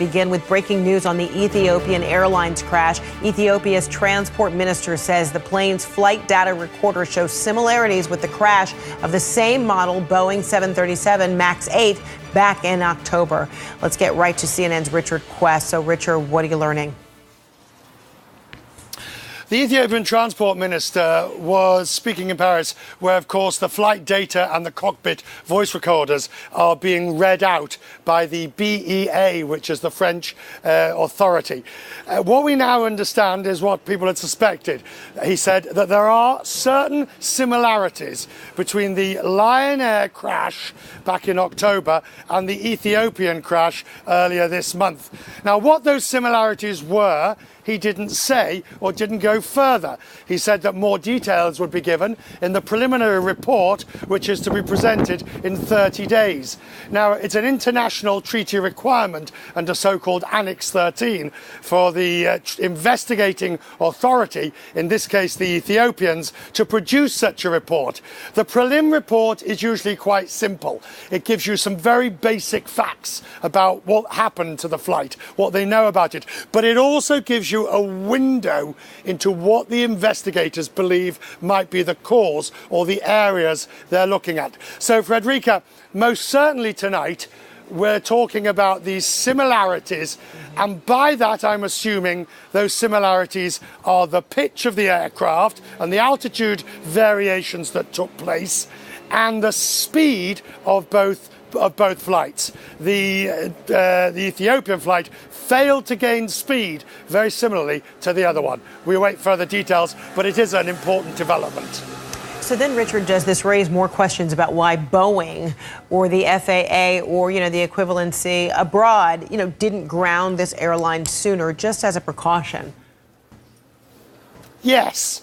Begin with breaking news on the Ethiopian Airlines crash. Ethiopia's transport minister says the plane's flight data recorder shows similarities with the crash of the same model Boeing 737 MAX 8 back in October. Let's get right to CNN's Richard Quest. So, Richard, what are you learning? The Ethiopian transport minister was speaking in Paris, where, of course, the flight data and the cockpit voice recorders are being read out by the BEA, which is the French authority. What we now understand is what people had suspected. He said that there are certain similarities between the Lion Air crash back in October and the Ethiopian crash earlier this month. Now, what those similarities were, he didn't say or didn't go further. He said that more details would be given in the preliminary report, which is to be presented in 30 days. Now, it's an international treaty requirement under so-called Annex 13 for the investigating authority, in this case the Ethiopians, to produce such a report. The prelim report is usually quite simple. It gives you some very basic facts about what happened to the flight, what they know about it, but it also gives you a window into what the investigators believe might be the cause or the areas they're looking at. So, Frederica, most certainly tonight we're talking about these similarities, and by that I'm assuming those similarities are the pitch of the aircraft and the altitude variations that took place and the speed of both flights. The Ethiopian flight failed to gain speed very similarly to the other one. We await further details, but it is an important development. So then, Richard, does this raise more questions about why Boeing or the FAA or, the equivalency abroad, didn't ground this airline sooner, just as a precaution? Yes,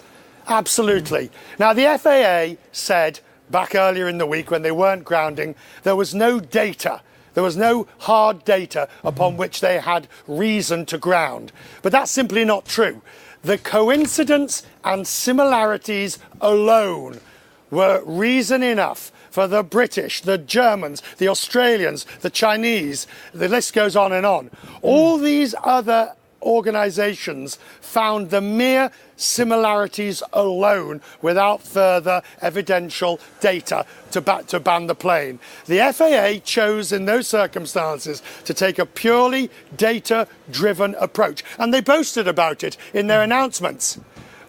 absolutely. Now, the FAA said back earlier in the week, when they weren't grounding, there was no data. There was no hard data upon which they had reason to ground. But that's simply not true. The coincidence and similarities alone were reason enough for the British, the Germans, the Australians, the Chinese, the list goes on and on. All these other organizations found the mere similarities alone without further evidential data to ban the plane. The FAA chose in those circumstances to take a purely data-driven approach, and they boasted about it in their announcements.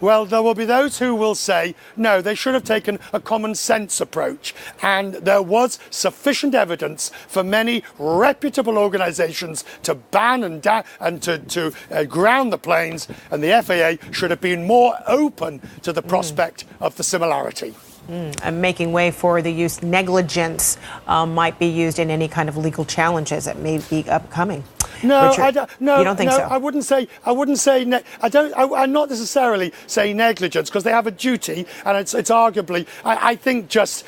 Well, there will be those who will say, no, they should have taken a common sense approach. And there was sufficient evidence for many reputable organizations to ban and to ground the planes. And the FAA should have been more open to the prospect of the similarity. And making way for the use negligence might be used in any kind of legal challenges that may be upcoming. No, Richard, I don't. No, you don't think so? I wouldn't say. I'm not necessarily saying negligence, because they have a duty, and it's arguably. I think just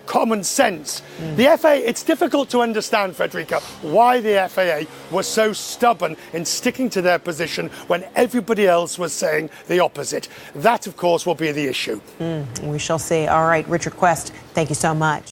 common sense. The FAA. It's difficult to understand, Frederica, why the FAA was so stubborn in sticking to their position when everybody else was saying the opposite. That, of course, will be the issue. We shall see. All right, Richard Quest, thank you so much.